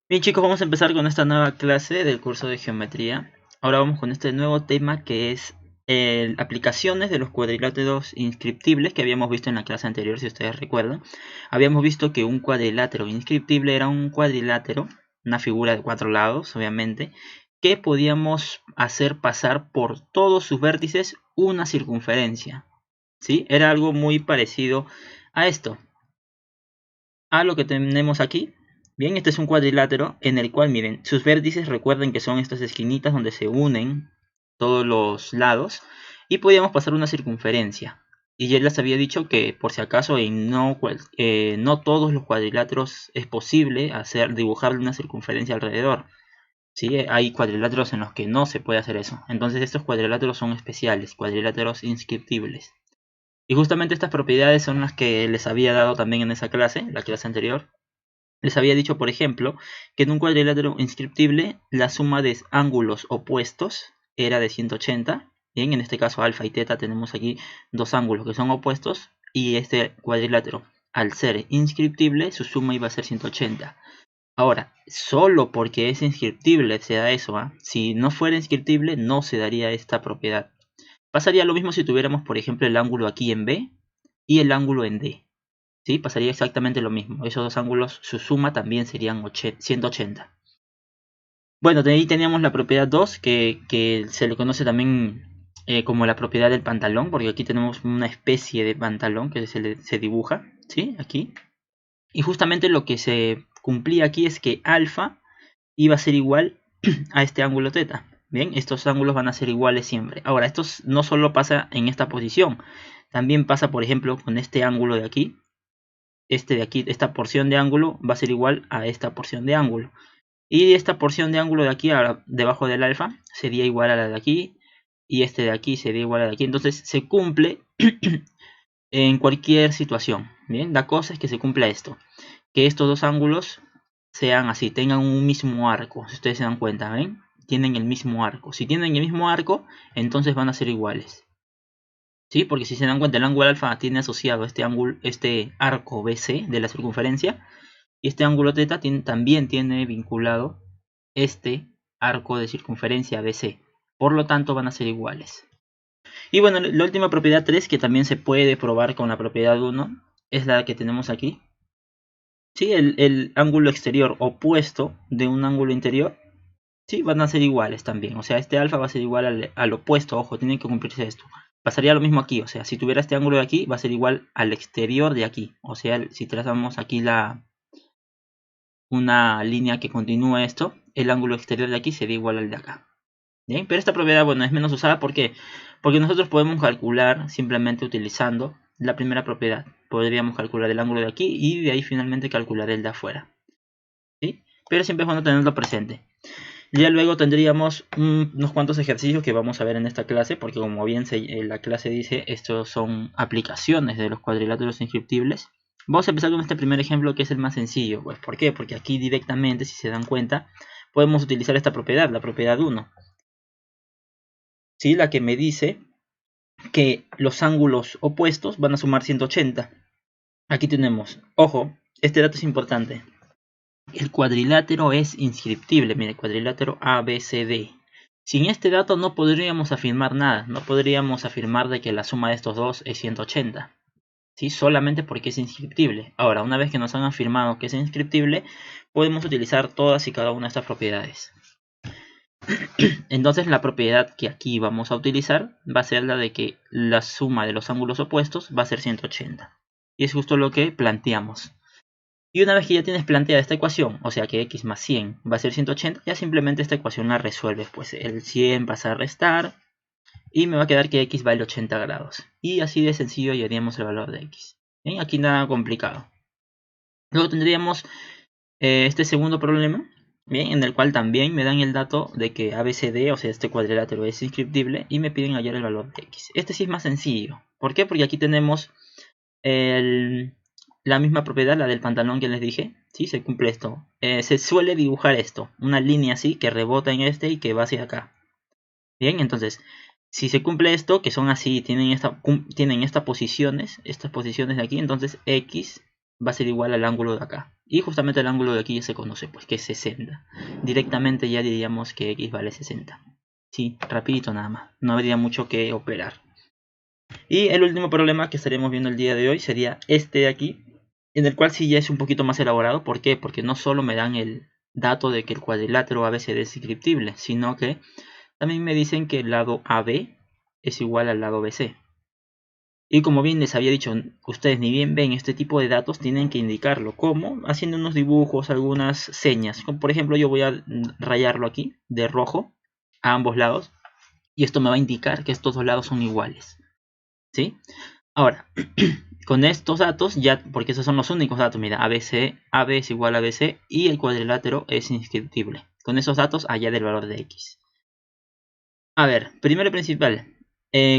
Bien chicos, vamos a empezar con esta nueva clase del curso de geometría. Ahora vamos con este nuevo tema que es aplicaciones de los cuadriláteros inscriptibles que habíamos visto en la clase anterior, si ustedes recuerdan. Habíamos visto que un cuadrilátero inscriptible era un cuadrilátero, una figura de 4 lados, obviamente, que podíamos hacer pasar por todos sus vértices una circunferencia. ¿Sí? Era algo muy parecido a esto, a lo que tenemos aquí. Bien, este es un cuadrilátero en el cual, miren, sus vértices, recuerden que son estas esquinitas donde se unen todos los lados y podíamos pasar una circunferencia. Y ya les había dicho que por si acaso no todos los cuadriláteros es posible dibujarle una circunferencia alrededor. ¿Sí? Hay cuadriláteros en los que no se puede hacer eso. Entonces estos cuadriláteros son especiales, cuadriláteros inscriptibles. Y justamente estas propiedades son las que les había dado también en esa clase, la clase anterior. Les había dicho, por ejemplo, que en un cuadrilátero inscriptible la suma de ángulos opuestos era de 180. Bien, en este caso alfa y teta tenemos aquí dos ángulos que son opuestos y este cuadrilátero, al ser inscriptible, su suma iba a ser 180. Ahora, solo porque es inscriptible se da eso, ¿eh? Si no fuera inscriptible no se daría esta propiedad. Pasaría lo mismo si tuviéramos, por ejemplo, el ángulo aquí en B y el ángulo en D. ¿Sí? Pasaría exactamente lo mismo. Esos dos ángulos, su suma también serían 180. Bueno, de ahí teníamos la propiedad 2, que se le conoce también como la propiedad del pantalón, porque aquí tenemos una especie de pantalón que se dibuja, ¿sí? Aquí. Y justamente lo que se cumplía aquí es que alfa iba a ser igual a este ángulo teta. Bien, estos ángulos van a ser iguales siempre. Ahora, esto no solo pasa en esta posición, también pasa, por ejemplo, con este ángulo de aquí. Este de aquí, esta porción de ángulo va a ser igual a esta porción de ángulo. Y esta porción de ángulo de aquí, debajo del alfa, sería igual a la de aquí. Y este de aquí sería igual a la de aquí. Entonces se cumple en cualquier situación. Bien, la cosa es que se cumpla esto. Que estos dos ángulos sean así, tengan un mismo arco. Si ustedes se dan cuenta, ¿ven? Tienen el mismo arco. Si tienen el mismo arco, entonces van a ser iguales. ¿Sí? Porque si se dan cuenta, el ángulo alfa tiene asociado este arco BC de la circunferencia. Y este ángulo teta también tiene vinculado este arco de circunferencia BC. Por lo tanto van a ser iguales. Y bueno, la última propiedad 3 que también se puede probar con la propiedad 1 es la que tenemos aquí. ¿Sí? El ángulo exterior opuesto de un ángulo interior, ¿sí? Van a ser iguales también. O sea, este alfa va a ser igual al opuesto. Ojo, tiene que cumplirse esto. Pasaría lo mismo aquí. O sea, si tuviera este ángulo de aquí, va a ser igual al exterior de aquí. O sea, si trazamos aquí una línea que continúa esto, el ángulo exterior de aquí sería igual al de acá. ¿Bien? Pero esta propiedad, bueno, es menos usada. ¿Por qué? Porque nosotros podemos calcular simplemente utilizando la primera propiedad. Podríamos calcular el ángulo de aquí y de ahí finalmente calcular el de afuera. ¿Sí? Pero siempre es bueno tenerlo presente. Ya luego tendríamos unos cuantos ejercicios que vamos a ver en esta clase, porque como bien la clase dice, estos son aplicaciones de los cuadriláteros inscriptibles. Vamos a empezar con este primer ejemplo que es el más sencillo. Pues, ¿por qué? Porque aquí directamente, si se dan cuenta, podemos utilizar esta propiedad, la propiedad 1. ¿Sí? La que me dice que los ángulos opuestos van a sumar 180. Aquí tenemos, ojo, este dato es importante. El cuadrilátero es inscriptible, mire, cuadrilátero ABCD. Sin este dato no podríamos afirmar nada, no podríamos afirmar de que la suma de estos dos es 180. ¿Sí? Solamente porque es inscriptible. Ahora, una vez que nos han afirmado que es inscriptible, podemos utilizar todas y cada una de estas propiedades. Entonces la propiedad que aquí vamos a utilizar va a ser la de que la suma de los ángulos opuestos va a ser 180. Y es justo lo que planteamos. Y una vez que ya tienes planteada esta ecuación, o sea que x más 100 va a ser 180, ya simplemente esta ecuación la resuelves. Pues el 100 pasa a restar y me va a quedar que x vale 80 grados. Y así de sencillo ya haríamos el valor de x. ¿Bien? Aquí nada complicado. Luego tendríamos este segundo problema, bien, en el cual también me dan el dato de que ABCD, o sea este cuadrilátero es inscriptible, y me piden hallar el valor de x. Este sí es más sencillo. ¿Por qué? Porque aquí tenemos la misma propiedad, la del pantalón que les dije. ¿Sí? Se cumple esto. Se suele dibujar esto, una línea así que rebota en este y que va hacia acá. Bien, entonces, si se cumple esto, que son así, tienen estas posiciones de aquí, entonces x va a ser igual al ángulo de acá. Y justamente el ángulo de aquí ya se conoce, pues que es 60. Directamente ya diríamos que x vale 60. Sí, rapidito nada más. No habría mucho que operar. Y el último problema que estaremos viendo el día de hoy sería este de aquí, en el cual sí ya es un poquito más elaborado. ¿Por qué? Porque no solo me dan el dato de que el cuadrilátero ABCD es descriptible, sino que también me dicen que el lado AB es igual al lado BC. Y como bien les había dicho, ustedes ni bien ven este tipo de datos, tienen que indicarlo. ¿Cómo? Haciendo unos dibujos, algunas señas. Como por ejemplo, yo voy a rayarlo aquí de rojo a ambos lados. Y esto me va a indicar que estos dos lados son iguales. ¿Sí? Ahora, con estos datos, ya, porque esos son los únicos datos, mira, ABC, AB es igual a BC y el cuadrilátero es inscriptible. Con esos datos, allá del valor de X. A ver, primero y principal,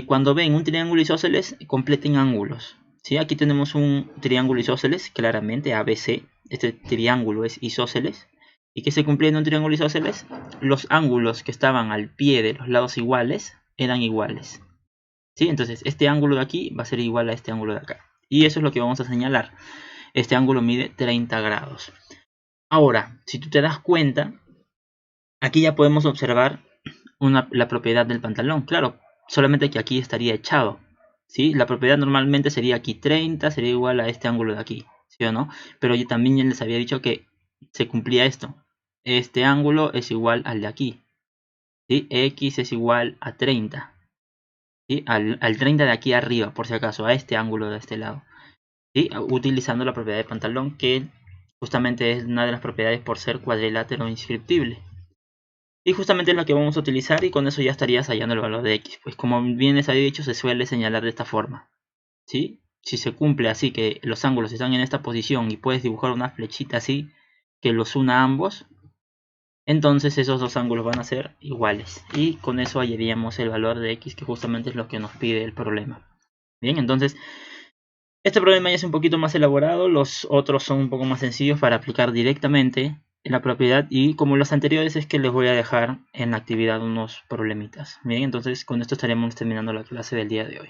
cuando ven un triángulo isósceles, completen ángulos. ¿Sí? Aquí tenemos un triángulo isósceles, claramente ABC. Este triángulo es isósceles. ¿Y que se cumplía en un triángulo isósceles? Los ángulos que estaban al pie de los lados iguales eran iguales. ¿Sí? Entonces, este ángulo de aquí va a ser igual a este ángulo de acá. Y eso es lo que vamos a señalar. Este ángulo mide 30 grados. Ahora, si tú te das cuenta, aquí ya podemos observar la propiedad del pantalón. Claro, solamente que aquí estaría echado. ¿Sí? La propiedad normalmente sería aquí 30, sería igual a este ángulo de aquí. ¿Sí o no? Pero yo también les había dicho que se cumplía esto. Este ángulo es igual al de aquí. ¿Sí? X es igual a 30. ¿Sí? Al 30 de aquí arriba, por si acaso, a este ángulo de este lado. ¿Sí? Utilizando la propiedad de pantalón, que justamente es una de las propiedades por ser cuadrilátero inscriptible. Y justamente es la que vamos a utilizar y con eso ya estarías hallando el valor de X. Pues como bien les había dicho, se suele señalar de esta forma. ¿Sí? Si se cumple así que los ángulos están en esta posición y puedes dibujar una flechita así que los una a ambos, entonces esos dos ángulos van a ser iguales. Y con eso hallaríamos el valor de X, que justamente es lo que nos pide el problema. Bien, entonces este problema ya es un poquito más elaborado, los otros son un poco más sencillos para aplicar directamente en la propiedad y como los anteriores es que les voy a dejar en la actividad unos problemitas. Bien, entonces con esto estaremos terminando la clase del día de hoy.